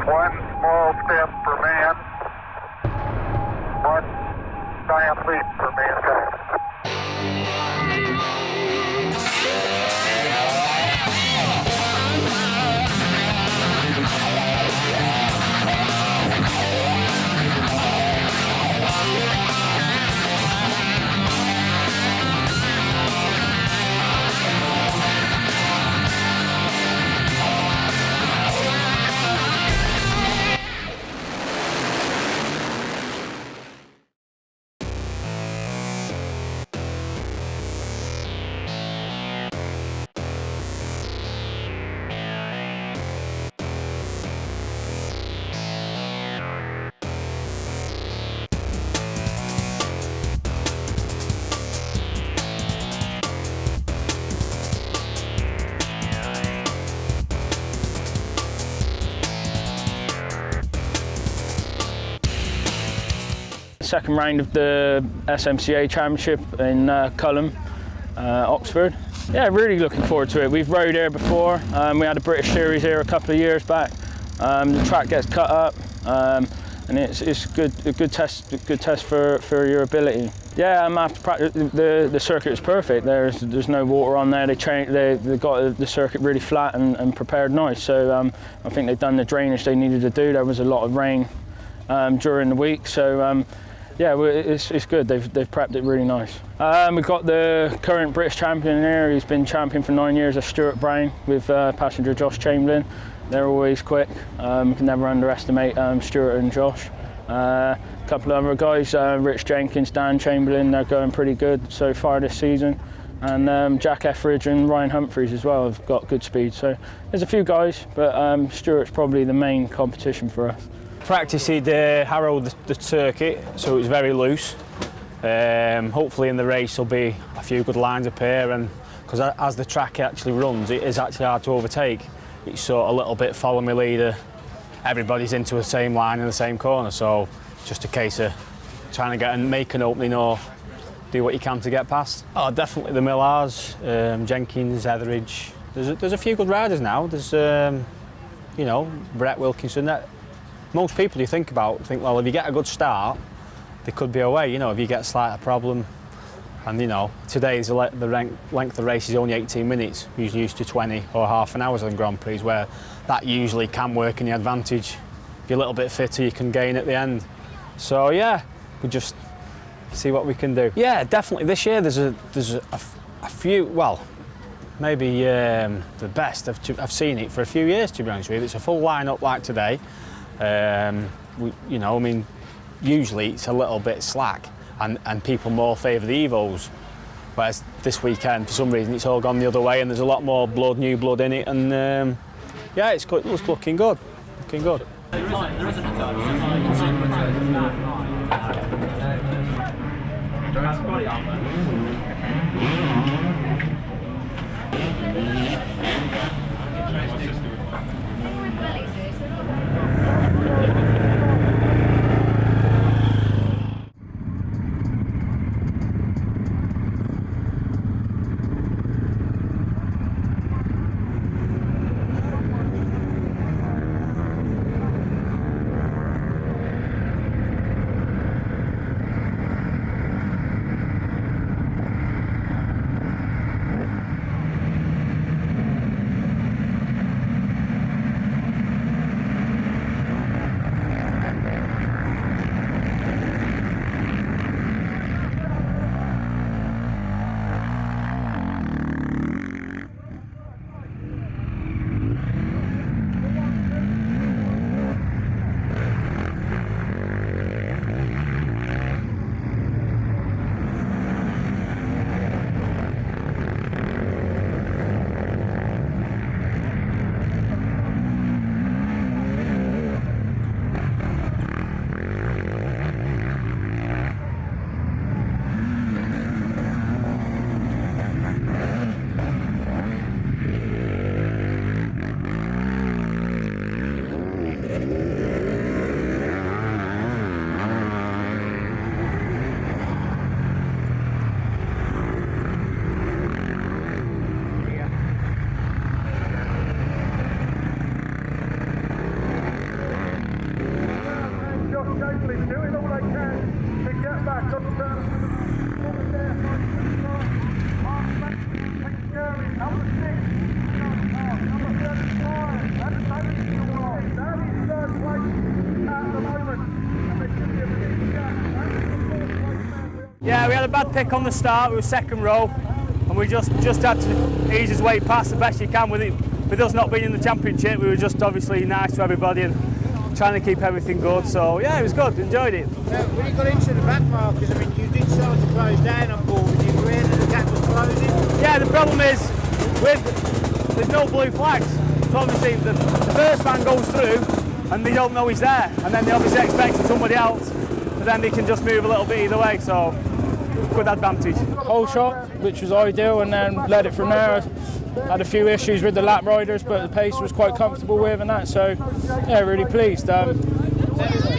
One small step for man, one giant leap for mankind. Second round of the SMCA Championship in Culham, Oxford. Yeah, really looking forward to it. We've rode here before. We had a British Series here a couple of years back. The track gets cut up, and it's a good test for your ability. Yeah, after practice, the circuit is perfect. There's no water on there. They got the circuit really flat and prepared nice. So I think they've done the drainage they needed to do. There was a lot of rain during the week, so. Yeah, it's good. They've prepped it really nice. We've got the current British champion here. He's been champion for 9 years, Stuart Brown, with passenger Josh Chamberlain. They're always quick. You can never underestimate Stuart and Josh. A couple of other guys, Rich Jenkins, Dan Chamberlain, they're going pretty good so far this season. And Jack Etheridge and Ryan Humphreys as well have got good speed. So there's a few guys, but Stuart's probably the main competition for us. Practice he'd harrowed the circuit, so it was very loose. Hopefully in the race there'll be a few good lines up here, and because as the track actually runs, it is actually hard to overtake. It's sort of a little bit follow me leader. Everybody's into the same line in the same corner, so just a case of trying to get and make an opening or do what you can to get past. Oh, definitely the Millars, Jenkins, Etheridge. There's a few good riders now. There's you know, Brett Wilkinson. Most people you think about think, well, if you get a good start, they could be away. You know, if you get a slight problem, and you know, today's the length of the race is only 18 minutes. Usually used to 20 or half an hour on Grand Prix, where that usually can work in the advantage. If you're a little bit fitter, you can gain at the end. So yeah, we just see what we can do. Yeah, definitely this year there's a few. Well, maybe the best I've seen it for a few years, to be honest with you. It's a full lineup like today. You know, I mean, usually it's a little bit slack and people more favour the Evos, whereas this weekend for some reason it's all gone the other way and there's a lot more new blood in it, and yeah, it's looking good, looking good. doing all they can to get back up to number 6, number 35, that's that is third place at the moment, and they should be a big gap. That's the fourth place now. Yeah, we had a bad pick on the start. We were second row, and we just had to ease his way past the best you can with it. With us not being in the championship, we were just obviously nice to everybody and trying to keep everything good. So yeah, it was good. Enjoyed it. When you got into the back markers, I mean, you did start to close down on board. Did you aware that the gap was closing? Yeah, the problem is there's no blue flags. So obviously the first man goes through and they don't know he's there, and then they obviously expect somebody else, but then they can just move a little bit either way. So good advantage. Whole shot, which was ideal, and then led it from there. Had a few issues with the lap riders, but the pace was quite comfortable with and that, so yeah, really pleased. There's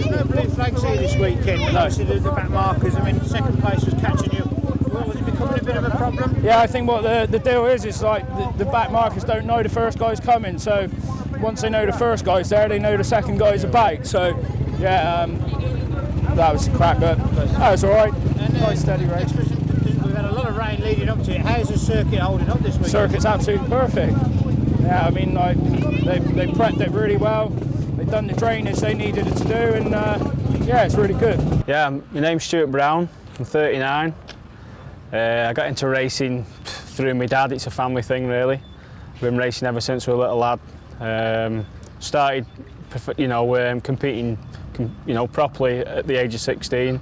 no blue flags here this weekend. No. Obviously the back markers, I mean, second place was catching you. What, was it becoming a bit of a problem? Yeah, I think what the deal is like the back markers don't know the first guy's coming, so once they know the first guy's there, they know the second guy's about. So yeah, that was a crap, but that was all right. Quite steady race. We've had a lot of rain leading up to it. How's the circuit holding up this week? Circuit's absolutely perfect. Yeah, I mean, like they prepped it really well. They've done the drainage they needed it to do, and yeah, it's really good. Yeah, my name's Stuart Brown. I'm 39. I got into racing through my dad. It's a family thing, really. I've been racing ever since we were a little lad. Started, competing, properly at the age of 16.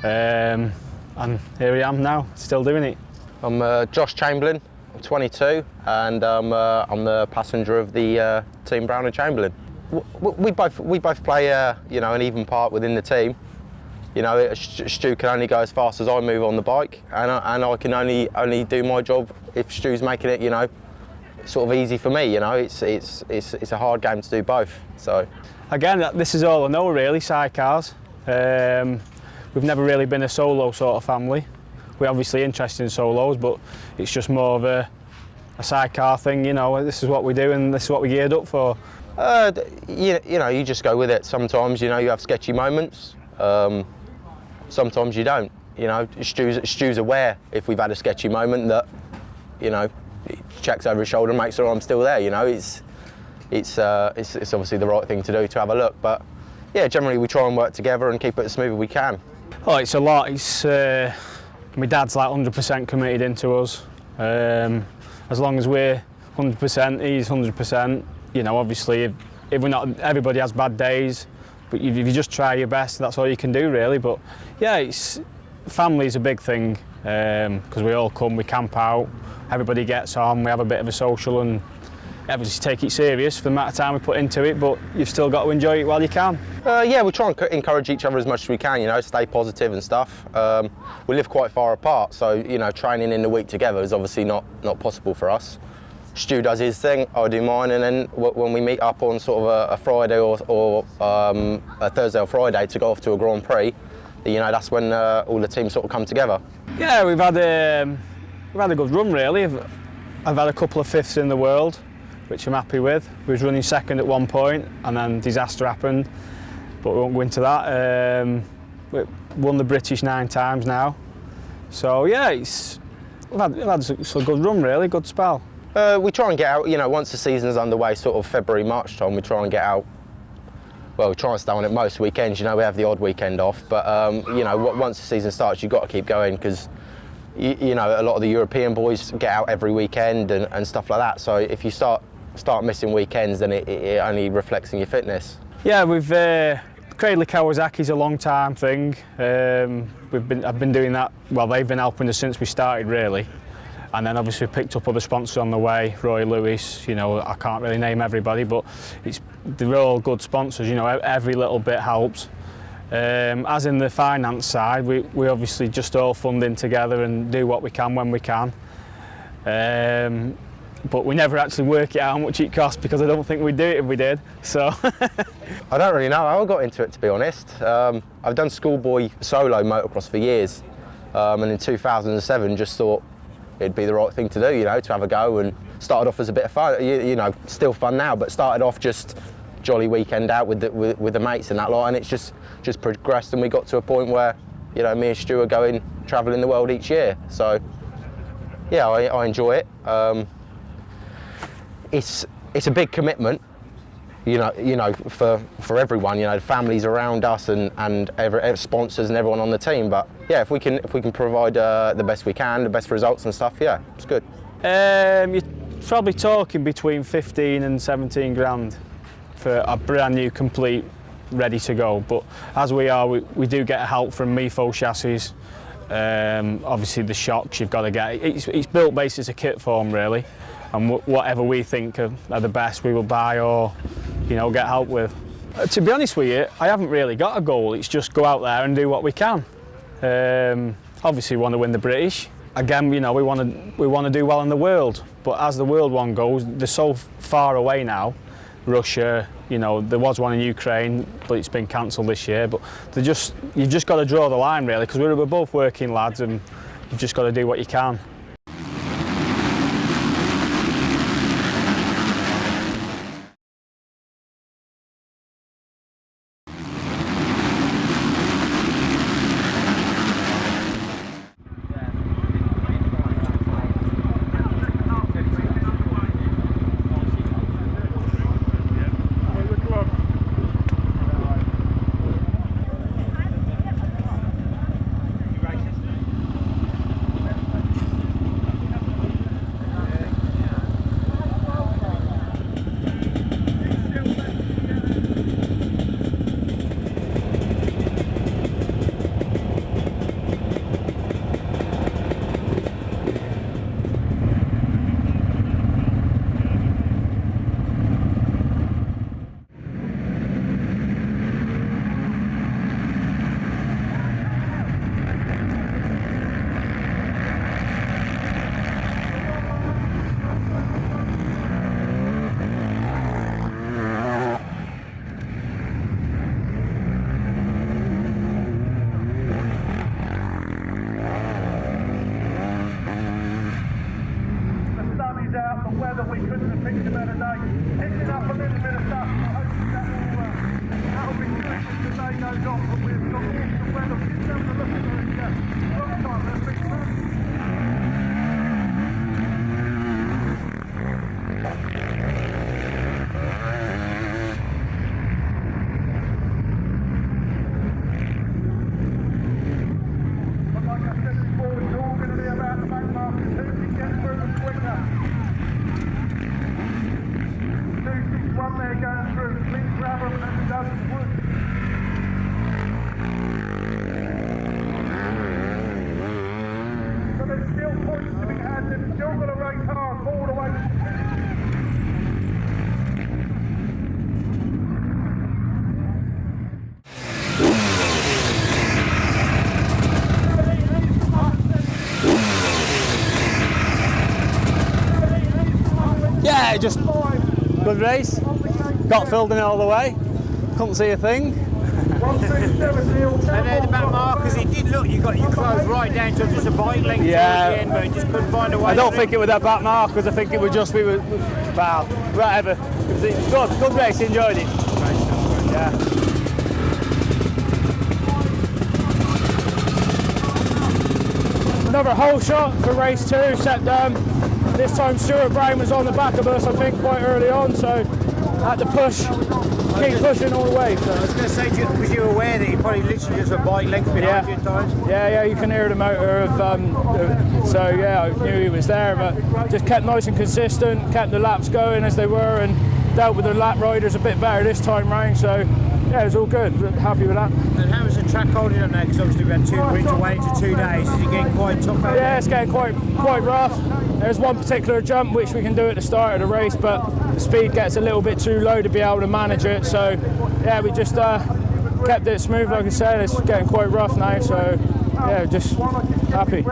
And here I am now, still doing it. I'm Josh Chamberlain, I'm 22, and I'm the passenger of the team Brown and Chamberlain. We both play an even part within the team. Stu can only go as fast as I move on the bike, and I can only do my job if Stu's making it sort of easy for me. It's a hard game to do both. So again, this is all I know really, sidecars. We've never really been a solo sort of family. We're obviously interested in solos, but it's just more of a sidecar thing. This is what we do and this is what we're geared up for. You just go with it. Sometimes you have sketchy moments. Sometimes you don't. Stu's aware if we've had a sketchy moment that he checks over his shoulder and makes sure I'm still there. It's obviously the right thing to do to have a look. But yeah, generally we try and work together and keep it as smooth as we can. Oh, it's a lot. It's my dad's like 100% committed into us. As long as we're 100%, he's 100%. Obviously, if we're not, everybody has bad days, but if you just try your best, that's all you can do, really. But yeah, family is a big thing because we all come, we camp out, everybody gets on, we have a bit of a social, and everybody take it serious for the amount of time we put into it. But you've still got to enjoy it while you can. Yeah, we try and encourage each other as much as we can. Stay positive and stuff. We live quite far apart, so training in the week together is obviously not possible for us. Stu does his thing, I do mine, and then when we meet up on sort of a Friday or a Thursday or Friday to go off to a Grand Prix, that's when all the teams sort of come together. Yeah, we've had a good run really. I've had a couple of fifths in the world, which I'm happy with. We was running second at one point, and then disaster happened, but we won't go into that. We won the British 9 times now, so yeah, we've had a good run really, good spell. We try and get out, once the season's underway, sort of February, March time, we try and get out. Well, we try and stay on it most weekends, we have the odd weekend off, but once the season starts, you've got to keep going because, a lot of the European boys get out every weekend and stuff like that. So if you start missing weekends, then it only reflects in your fitness. Yeah, we've Cradley Kawasaki's a long time thing. I've been doing that. Well, they've been helping us since we started, really. And then obviously we picked up other sponsors on the way. Roy Lewis, I can't really name everybody, but they're all good sponsors. Every little bit helps. As in the finance side, we obviously just all fund in together and do what we can when we can. But we never actually work it out how much it costs because I don't think we'd do it if we did. So I don't really know how I got into it, to be honest. I've done schoolboy solo motocross for years, and in 2007 just thought it'd be the right thing to do, to have a go, and started off as a bit of fun. Still fun now, but started off just jolly weekend out with the mates and that lot, and it's just progressed, and we got to a point where, you know, me and Stu are going travelling the world each year. So yeah, I enjoy it. It's a big commitment, you know, for everyone, you know, families around us and sponsors and everyone on the team. But yeah, if we can provide the best we can, the best results and stuff, yeah, it's good. You're probably talking between 15 and 17 grand for a brand new, complete, ready to go. But as we are, we do get help from Mifo chassis. Obviously the shocks you've got to get. It's built based as a kit form really, and whatever we think are the best we will buy or, you know, get help with. To be honest with you, I haven't really got a goal. It's just go out there and do what we can. Obviously we want to win the British. Again, you know, we want to do well in the world. But as the world one goes, they're so far away now. Russia, you know, there was one in Ukraine, but it's been cancelled this year. But you've just got to draw the line really, because we're both working lads, and you've just got to do what you can. Weather, we couldn't have picked a better day. Picking up a little bit of stuff, hopefully that'll be good as the day goes on, but we've got awesome weather. We didn't have to look at the long time, there's been fun. But like I said before, it's all going to be about the back market. Who can get through them quicker? One there going through, please grab them and it doesn't work. So there's still points to be had, they've still got to race hard all the way. Yeah, just good race. Got filled in all the way. Couldn't see a thing. And then the back markers, it did look, you got your clothes right down to just a bike length towards the end, but you just couldn't find a way. I don't think it was that back markers. I think it was just we were, well, whatever. It was good race. Enjoyed it. Yeah. Another hole shot for race 2, except this time Stuart Brown was on the back of us, I think, quite early on, so had to keep pushing all the way. So. I was going to say, was you aware that he probably literally just a bike length behind you at times? Yeah, you can hear the motor of, so yeah, I knew he was there, but just kept nice and consistent, kept the laps going as they were, and dealt with the lap riders a bit better this time round, so yeah, it was all good, happy with that. And how was the track holding on there? Because obviously we had we're into wait to 2 days, is it getting quite tough out there? Yeah, it's getting quite rough. There's one particular jump which we can do at the start of the race, but the speed gets a little bit too low to be able to manage it, so yeah, we just kept it smooth, like I said. It's getting quite rough now, so yeah, just happy.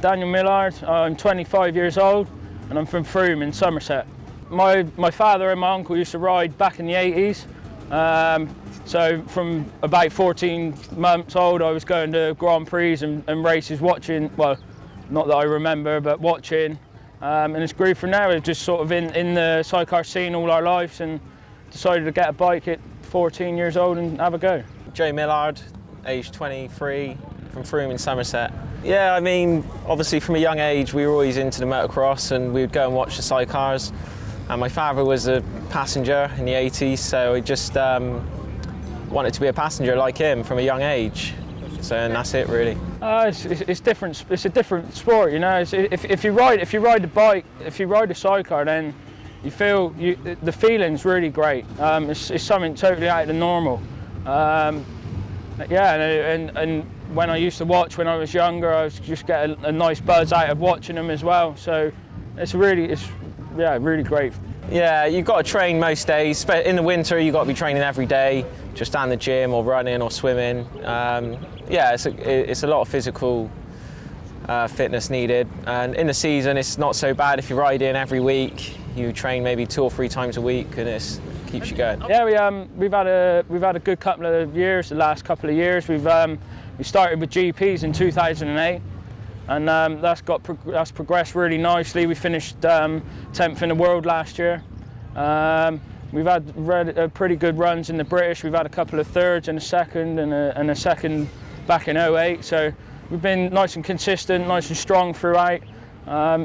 Daniel Millard, I'm 25 years old and I'm from Frome in Somerset. My father and my uncle used to ride back in the 80s. So from about 14 months old, I was going to Grand Prix and races, watching, well, not that I remember, but watching. And it's grew from there. We're just sort of in the sidecar scene all our lives, and decided to get a bike at 14 years old and have a go. Joe Millard, age 23, from Frome in Somerset. Yeah, I mean, obviously from a young age we were always into the motocross, and we would go and watch the sidecars. And my father was a passenger in the 80s, so I just wanted to be a passenger like him from a young age. So, and that's it really. It's different. It's a different sport, you know. If you ride the bike, if you ride a sidecar, then you feel the feeling's really great. It's something totally out of the normal. Yeah, and when I used to watch when I was younger, I was just getting a nice buzz out of watching them as well. So it's really great. Yeah, you've got to train most days. But in the winter, you've got to be training every day, just down the gym or running or swimming. Yeah, it's a lot of physical fitness needed. And in the season, it's not so bad if you ride in every week. You train maybe 2 or 3 times a week, and it keeps you going. Yeah, we've had a good couple of years. The last couple of years, we started with GPs in 2008. And that's progressed really nicely. We finished 10th in the world last year. We've had pretty good runs in the British. We've had a couple of thirds and a second, and a second back in 08. So we've been nice and consistent, nice and strong throughout.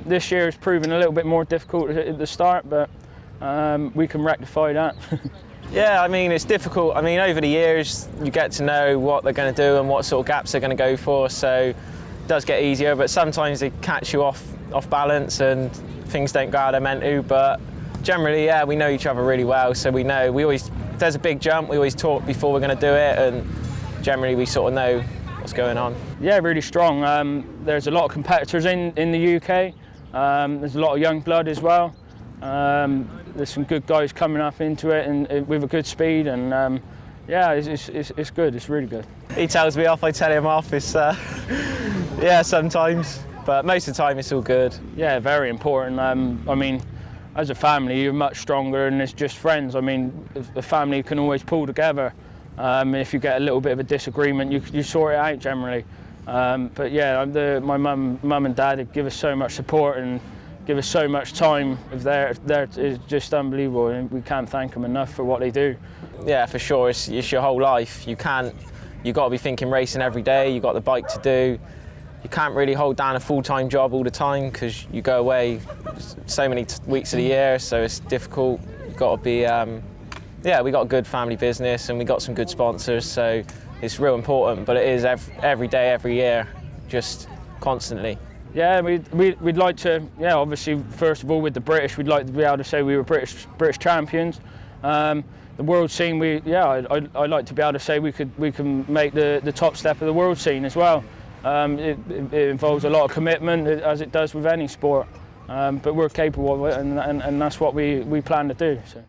This year has proven a little bit more difficult at the start, but we can rectify that. Yeah, I mean, it's difficult. I mean, over the years, you get to know what they're going to do and what sort of gaps they're going to go for. So does get easier, but sometimes they catch you off balance and things don't go how they're meant to. But generally, yeah, we know each other really well, so we know if there's a big jump, we always talk before we're going to do it, and generally we sort of know what's going on. Yeah, really strong. There's a lot of competitors in the UK. There's a lot of young blood as well. There's some good guys coming up into it and with a good speed, and yeah, it's good. It's really good. He tells me off, I tell him off. It's yeah, sometimes, but most of the time it's all good. Yeah, very important. I mean, as a family, you're much stronger than it's just friends. I mean, the family can always pull together. If you get a little bit of a disagreement, you sort it out generally. But yeah, my mum and dad give us so much support and give us so much time. It's just unbelievable, and we can't thank them enough for what they do. Yeah, for sure. It's your whole life. You've got to be thinking racing every day. You've got the bike to do. You can't really hold down a full-time job all the time because you go away so many weeks of the year, so it's difficult. You've got to be, yeah, we got a good family business and we got some good sponsors, so it's real important, but it is every day, every year, just constantly. Yeah, we'd like to, yeah, obviously, first of all, with the British, we'd like to be able to say we were British champions. The world scene, I'd like to be able to say we can make the top step of the world scene as well. It involves a lot of commitment, as it does with any sport, but we're capable of it, and that's what we plan to do. So.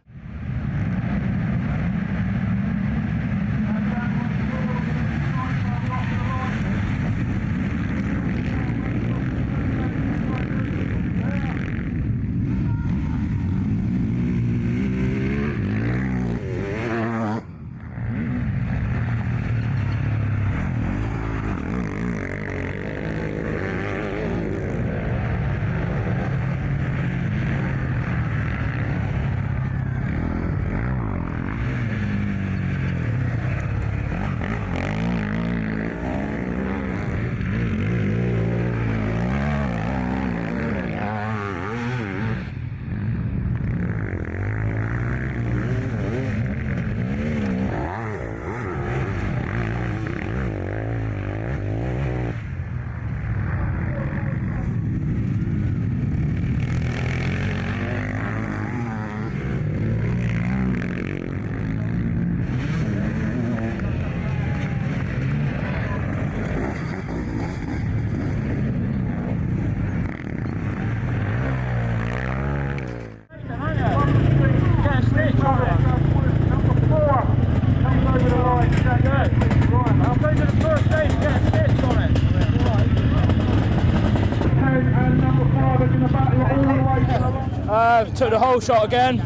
Took the whole shot again,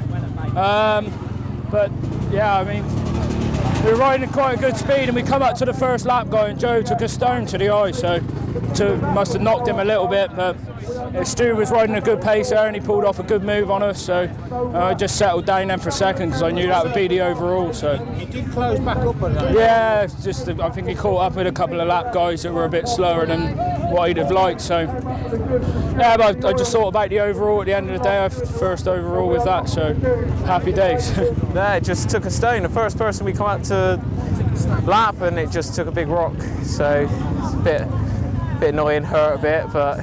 but yeah, I mean, we were riding at quite a good speed, and we come up to the first lap guy, and Joe took a stone to the eye, so must have knocked him a little bit, but Stu was riding a good pace there, and he pulled off a good move on us, so I just settled down then for a second because I knew that would be the overall. So You did close back up on that. yeah, it's just I think he caught up with a couple of lap guys that were a bit slower than what he'd have liked. So yeah, but I just thought about the overall at the end of the day. I first overall with that, so happy days. Yeah, it just took a stone. The first person we come out to lap, and it just took a big rock. So it's a bit annoying, hurt a bit, but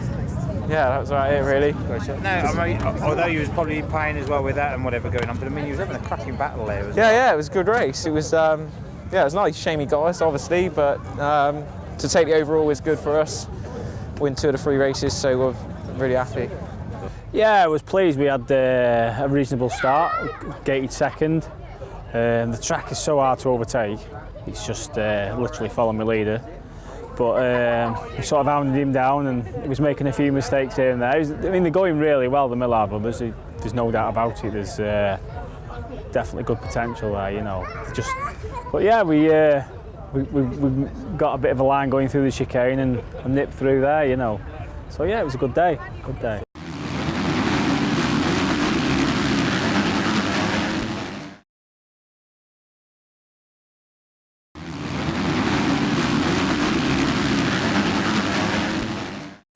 yeah, that was about it really. No, I mean, although you was probably in pain as well with that and whatever going on, but I mean, you was having a cracking battle there as well. Yeah, it was a good race. It was, yeah, it was nice. Shame he got us, obviously, but to take the overall was good for us. Win 2 of the 3 races, so we're really happy. Yeah, I was pleased. We had a reasonable start, gated second. The track is so hard to overtake. It's just literally following my leader. But we sort of hounded him down, and he was making a few mistakes here and there. I mean, they're going really well, the Millar brothers. There's no doubt about it. There's definitely good potential there, you know. But yeah, we got a bit of a line going through the chicane and nipped through there, you know. So yeah, it was a good day. Good day.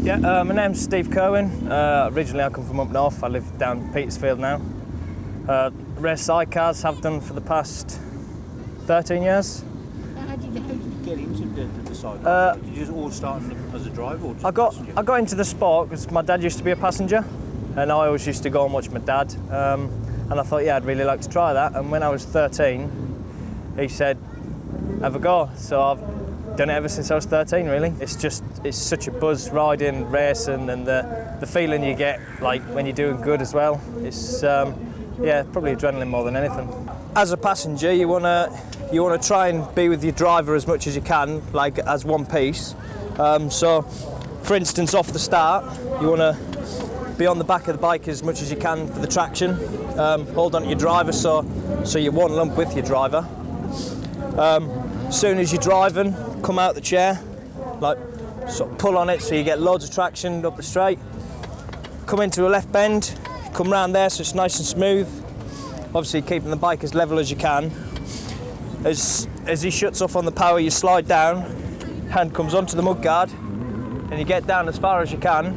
Yeah, my name's Steve Cohen. Originally I come from up north. I live down Petersfield now. Race sidecars, have done for the past 13 years. How did you get into the sidecar? Did you just all start as a driver or just I got into the sport because my dad used to be a passenger, and I always used to go and watch my dad. And I thought, yeah, I'd really like to try that. And when I was 13, he said, have a go. So I've done it ever since I was 13, really. It's such a buzz riding, racing, and the feeling you get like when you're doing good as well. It's yeah, probably adrenaline more than anything. As a passenger, you wanna try and be with your driver as much as you can, like as one piece. So, for instance, off the start, you wanna be on the back of the bike as much as you can for the traction. Hold on to your driver so you're one lump with your driver. As soon as you're driving, come out the chair, like sort of pull on it so you get loads of traction up the straight. Come into a left bend, come round there so it's nice and smooth. Obviously keeping the bike as level as you can. As he shuts off on the power, you slide down, hand comes onto the mudguard, and you get down as far as you can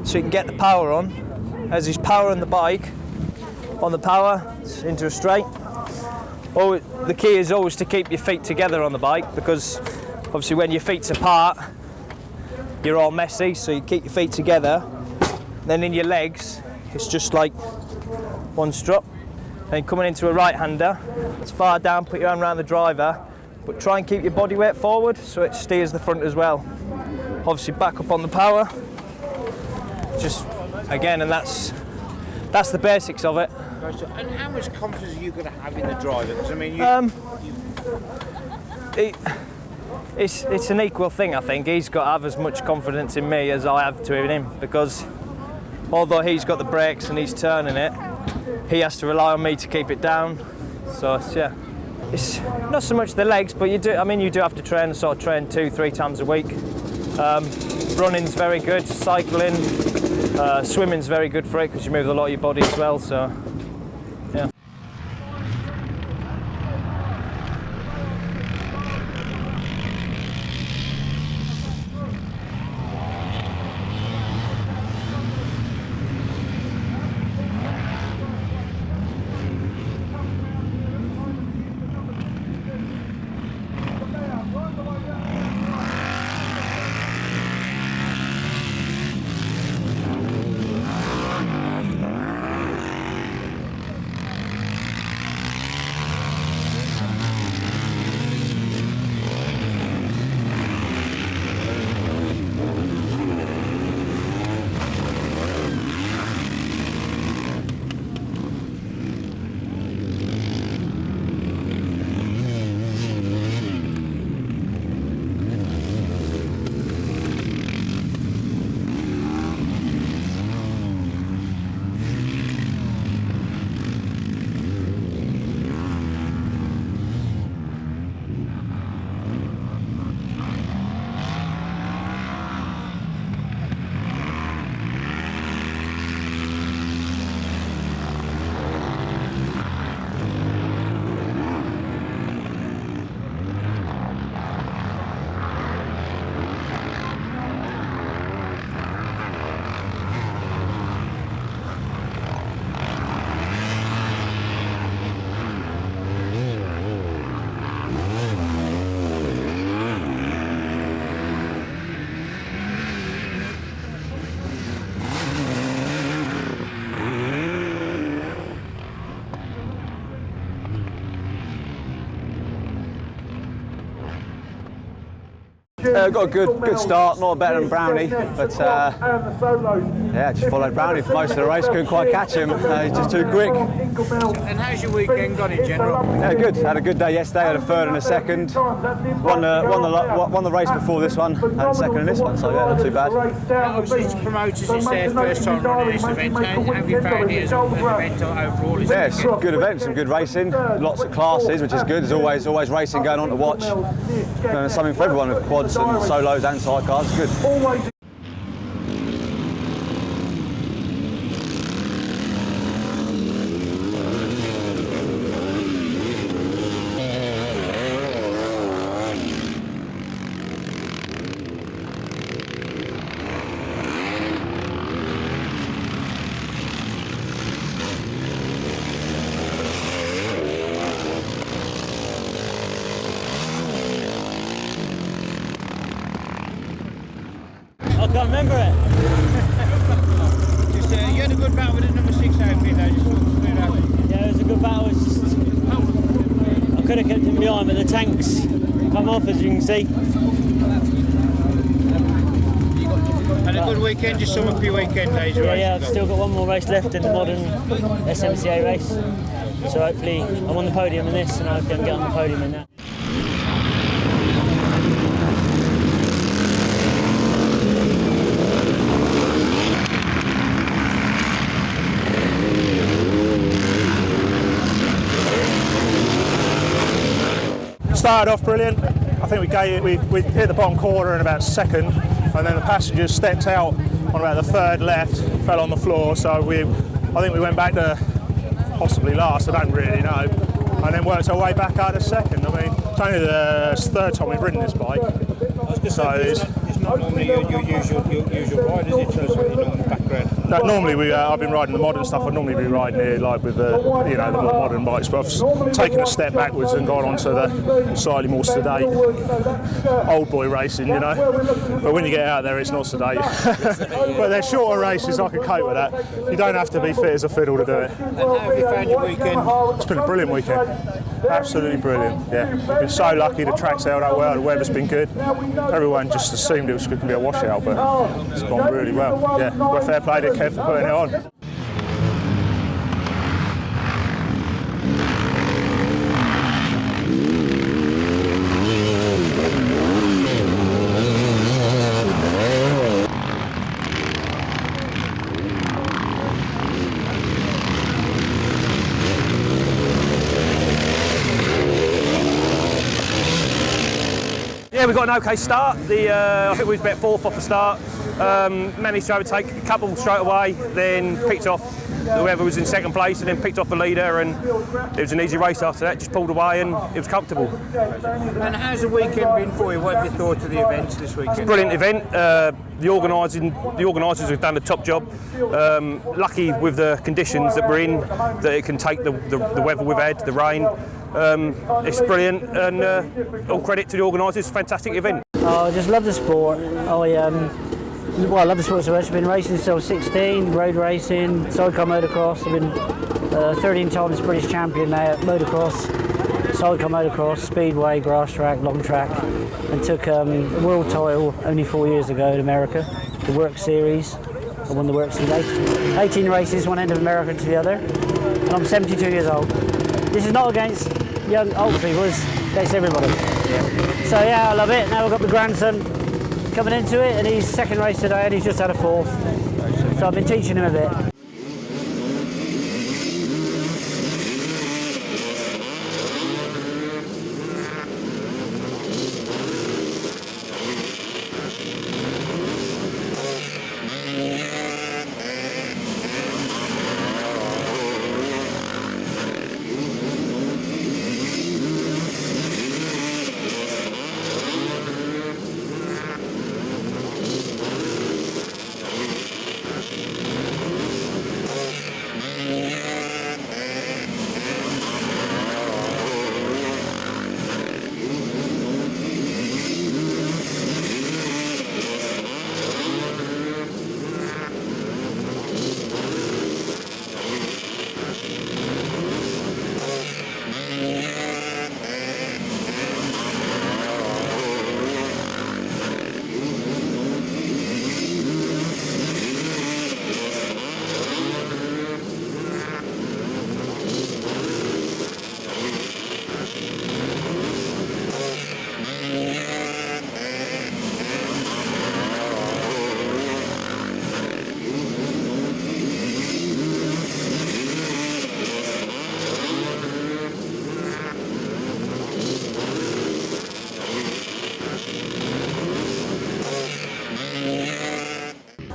so you can get the power on. As he's powering the bike, on the power, it's into a straight. The key is always to keep your feet together on the bike, because obviously when your feet's apart, you're all messy, so you keep your feet together. Then in your legs, it's just like one strut. Then coming into a right-hander, it's far down, put your hand around the driver, but try and keep your body weight forward so it steers the front as well. Obviously back up on the power, just again, and that's the basics of it. And how much confidence are you going to have in the driver? Because I mean, it's an equal thing, I think. He's got to have as much confidence in me as I have to in him, because although he's got the brakes and he's turning it, he has to rely on me to keep it down. So it's not so much the legs, but you do have to train 2-3 times a week. Running's very good, cycling, swimming's very good for it because you move a lot of your body as well. So yeah. Got a good start, not better than Brownie, but yeah, just followed Brownie for most of the race. Couldn't quite catch him. He's just too quick. And how's your weekend gone in general? Yeah, good. Had a good day yesterday. Had a third and a second. Won the race before this one. Had a second in this one. So yeah, not too bad. Obviously, it's promoters. It's their first time running this event. How have you found it as an event overall? Yeah, it's a good event. Some good racing. Lots of classes, which is good. There's always racing going on to watch. There's something for everyone with quads and solos and sidecars. Good. I can't remember it. Just, you had a good battle with the number 6 outfit though, just talk through that. Yeah, it was a good battle. It's just, I could have kept him behind, but the tanks come off, as you can see. And a good weekend, just sum up your weekend days. Yeah, I've still got one more race left in the modern SMCA race. So hopefully I'm on the podium in this, and I can get on the podium in that. Started off brilliant. I think we hit the bottom corner in about second, and then the passengers stepped out on about the third left, fell on the floor. So I think we went back to possibly last. I don't really know, and then worked our way back out of second. I mean, it's only the third time we've ridden this bike, so it's not normally your usual ride, is it? So it's your normal background. No, normally I've been riding the modern stuff. I'd normally be riding here like with the the more modern bikes, but I've taken a step backwards and gone onto the slightly more sedate old boy racing, But when you get out there, it's not sedate. But they're shorter races. I can cope with that. You don't have to be fit as a fiddle to do it. And how have you found your weekend? It's been a brilliant weekend. Absolutely brilliant. Yeah, we've been so lucky. The track's held out well. The weather's been good. Everyone just assumed it was going to be a washout, but it's gone really well. Yeah, well, fair play to Kev for putting it on. Yeah, we got an okay start. I think we was about fourth off the start. Managed to overtake a couple straight away, then picked off whoever was in second place, and then picked off the leader, and it was an easy race after that. Just pulled away, and it was comfortable. And how's the weekend been for you? What have you thought of the events this weekend? Brilliant event. The organisers have done a top job. Lucky with the conditions that we're in, that it can take the weather we've had, the rain. It's brilliant, and all credit to the organisers. Fantastic event. Oh, I just love the sport. I love the sport so much. I've been racing since I was 16, road racing, sidecar motocross. I've been 13 times British champion now at motocross, sidecar motocross, speedway, grass track, long track, and took a world title only 4 years ago in America, the Work Series. I won the Work Series, 18 races, one end of America to the other, and I'm 72 years old. This is not against young old people, it's against everybody. So yeah, I love it. Now I've got the grandson coming into it, and he's second race today, and he's just had a fourth. So I've been teaching him a bit.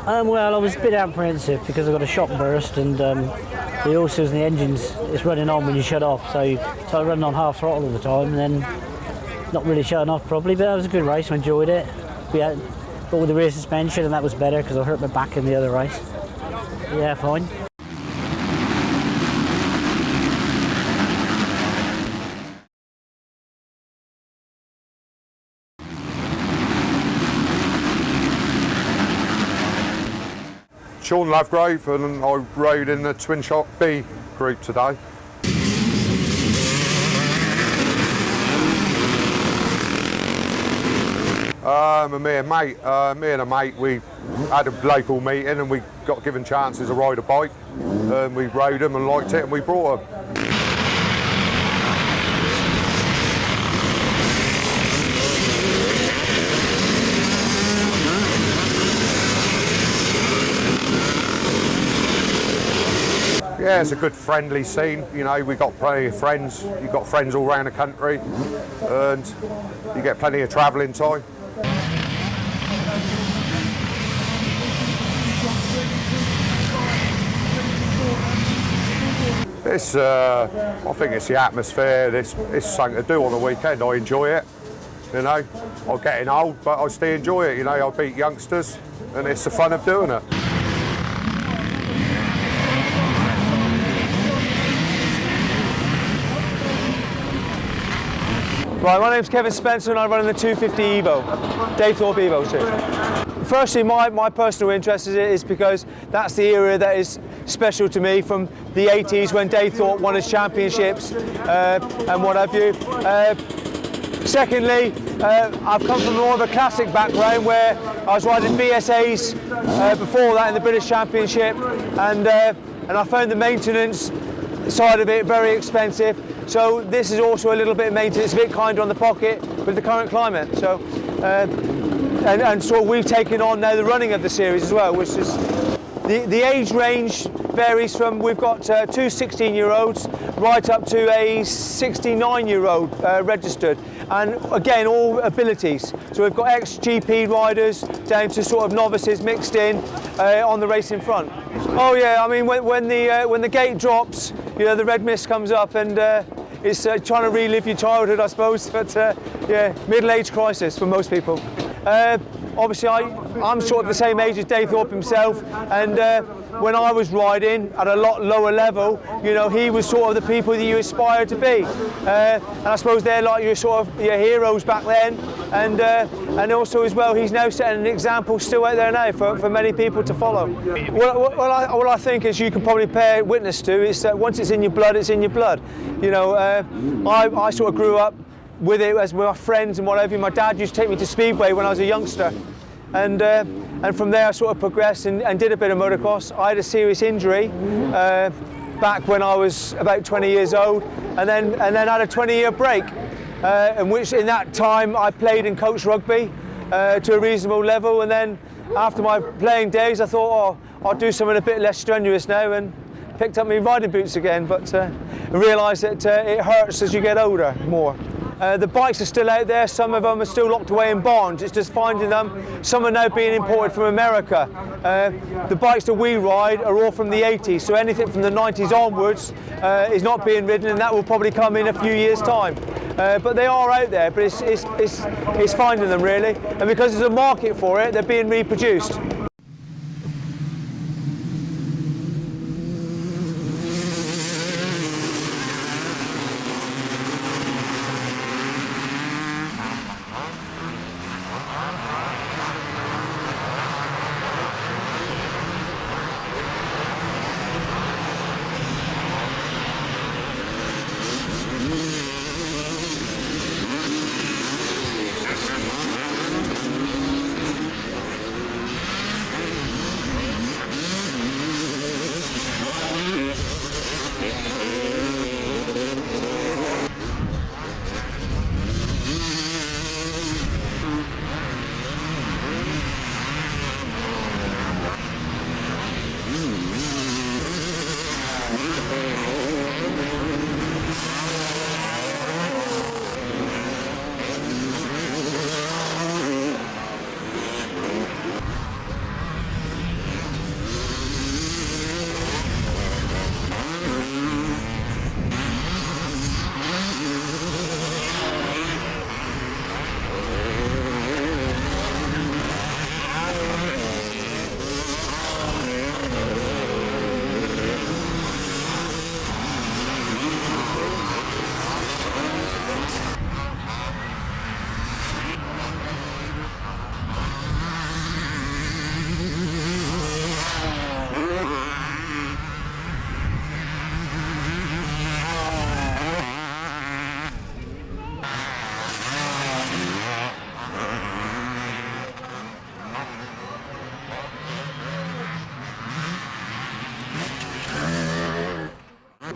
Well, I was a bit apprehensive because I got a shock burst and the oil seals in the engines, it's running on when you shut off. So I running on half throttle all the time and then not really shutting off properly. But that was a good race. I enjoyed it. We had bought with the rear suspension and that was better because I hurt my back in the other race. Yeah, fine. Sean Lovegrove, and I rode in the Twin Shock B group today. Me and a mate, we had a local meeting and we got given chances to ride a bike. We rode them and liked it and we brought them. Yeah, it's a good friendly scene, you know, we got plenty of friends, you've got friends all around the country and you get plenty of travelling time. It's, I think it's the atmosphere, it's something to do on the weekend, I enjoy it, you know. I'm getting old, but I still enjoy it, you know, I beat youngsters and it's the fun of doing it. Right, my name's Kevin Spencer and I run in the 250 Evo, Daythorpe Evo series. Firstly, my personal interest is because that's the era that is special to me from the 80s when Daythorpe won its championships and what have you. Secondly, I've come from more of a classic background where I was riding BSAs before that in the British Championship and I found the maintenance side of it very expensive. So this is also a little bit of maintenance, a bit kinder on the pocket with the current climate. So, and so we've taken on now the running of the series as well, which is the age range varies from, we've got two 16-year-olds right up to a 69-year-old registered. And again, all abilities. So we've got ex-GP riders down to sort of novices mixed in on the racing front. Oh yeah, I mean when the gate drops, you know, the red mist comes up and it's trying to relive your childhood, I suppose. But yeah, middle-age crisis for most people. Obviously, I'm sort of the same age as Daythorpe himself, and when I was riding at a lot lower level, you know, he was sort of the people that you aspired to be. And I suppose they're like your sort of your heroes back then, and also as well, he's now setting an example still out there now for many people to follow. What I think is you can probably bear witness to is that once it's in your blood, it's in your blood. You know, I sort of grew up with it as with my friends and whatever. My dad used to take me to Speedway when I was a youngster, and from there I sort of progressed and did a bit of motocross. I had a serious injury back when I was about 20 years old, and then had a 20-year break, in which in that time I played and coached rugby to a reasonable level, and then after my playing days I thought, oh, I'll do something a bit less strenuous now, and picked up my riding boots again, but realised that it hurts as you get older more. The bikes are still out there, some of them are still locked away in barns, it's just finding them. Some are now being imported from America. The bikes that we ride are all from the 80s, so anything from the 90s onwards is not being ridden, and that will probably come in a few years' time. But they are out there, but it's finding them really, and because there's a market for it, they're being reproduced.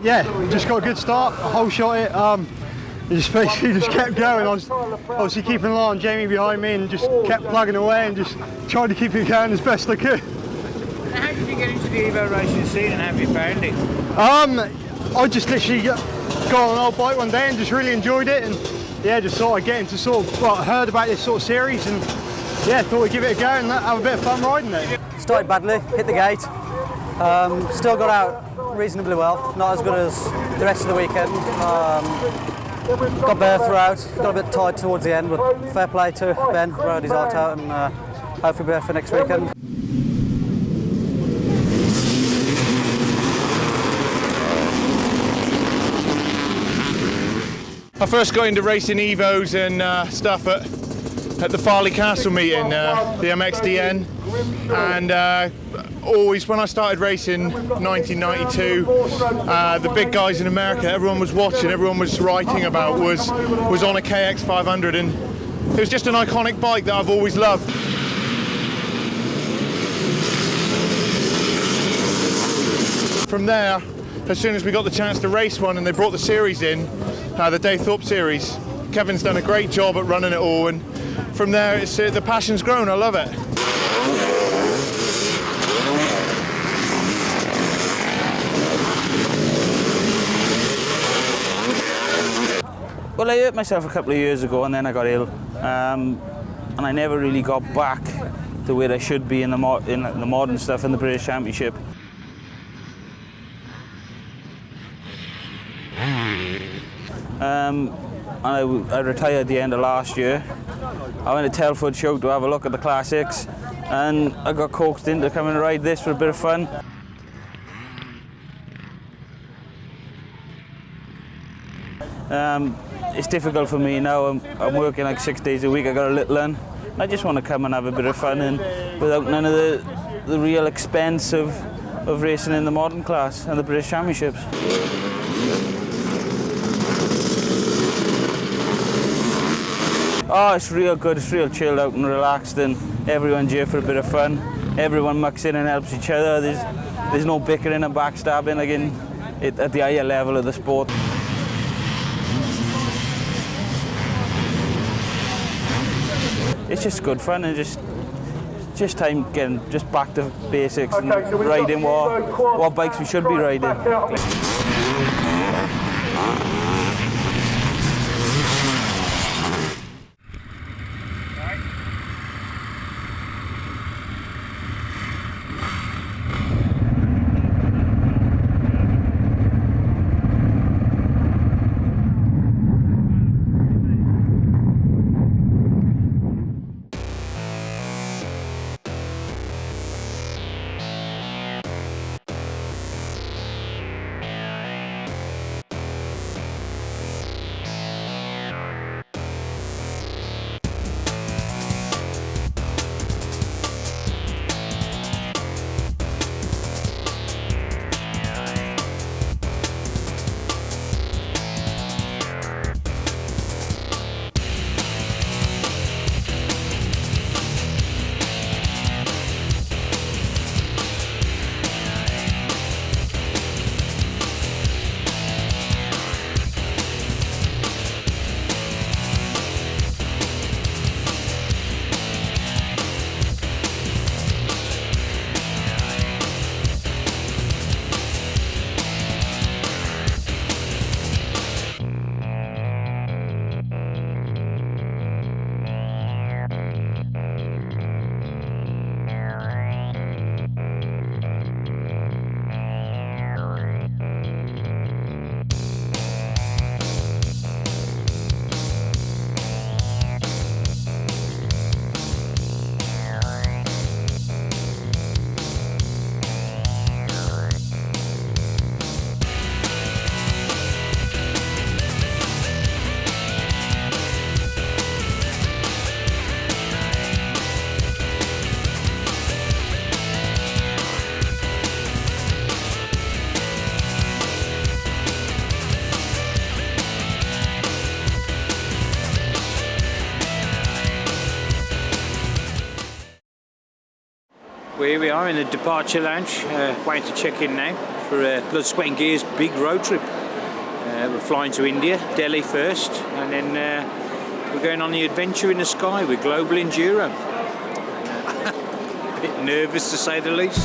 Yeah, just got a good start, a whole shot it. Just basically just kept going. I was obviously keeping an eye on Jamie behind me and just kept plugging away and just tried to keep it going as best I could. How did you get into the Evo racing scene and have you found it? I just literally got on an old bike one day and just really enjoyed it, and yeah, just thought I'd get into heard about this sort of series and yeah, thought I'd give it a go and have a bit of fun riding it. Started badly, hit the gate, still got out reasonably well, not as good as the rest of the weekend. Got bare throughout, got a bit tight towards the end, but fair play to Ben, rode his heart out, and hopefully be there for next weekend. I first got into racing Evos and stuff at the Farley Castle meeting, the MXDN, and always when I started racing 1992, the big guys in America, everyone was watching, everyone was writing about was on a KX 500, and it was just an iconic bike that I've always loved. From there, as soon as we got the chance to race one and they brought the series in, the Dave Thorpe series, Kevin's done a great job at running it all, and from there it's, the passion's grown. I love it. Well, I hurt myself a couple of years ago and then I got ill, and I never really got back to where I should be in the modern stuff in the British Championship. I retired at the end of last year. I went to Telford Show to have a look at the classics, and I got coaxed into coming and ride this for a bit of fun. It's difficult for me now. I'm working like 6 days a week. I got a little one. I just want to come and have a bit of fun, and without none of the real expense of racing in the modern class and the British Championships. Oh, it's real good, it's real chilled out and relaxed, and everyone's here for a bit of fun. Everyone mucks in and helps each other. There's no bickering and backstabbing again at the higher level of the sport. It's just good fun, and just time getting just back to basics and riding what bikes we should be riding. Well, here we are in the departure lounge, waiting to check in now for Blood, Sweat and Gear's big road trip. We're flying to India, Delhi first, and then we're going on the adventure in the sky with Global Enduro. A bit nervous to say the least.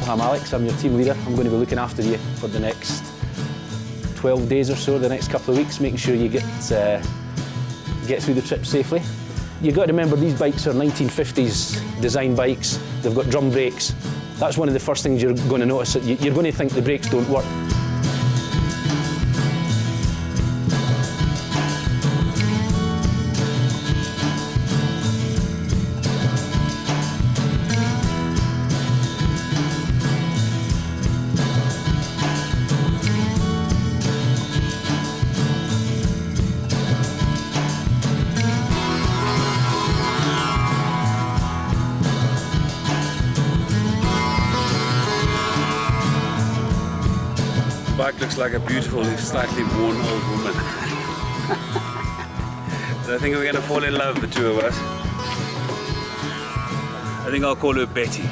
I'm Alex, I'm your team leader. I'm going to be looking after you for the next 12 days or so, the next couple of weeks, making sure you get through the trip safely. You've got to remember these bikes are 1950s design bikes. They've got drum brakes. That's one of the first things you're going to notice. You're going to think the brakes don't work. The bike looks like a beautiful, slightly worn old woman. So I think we're going to fall in love, the two of us. I think I'll call her Betty.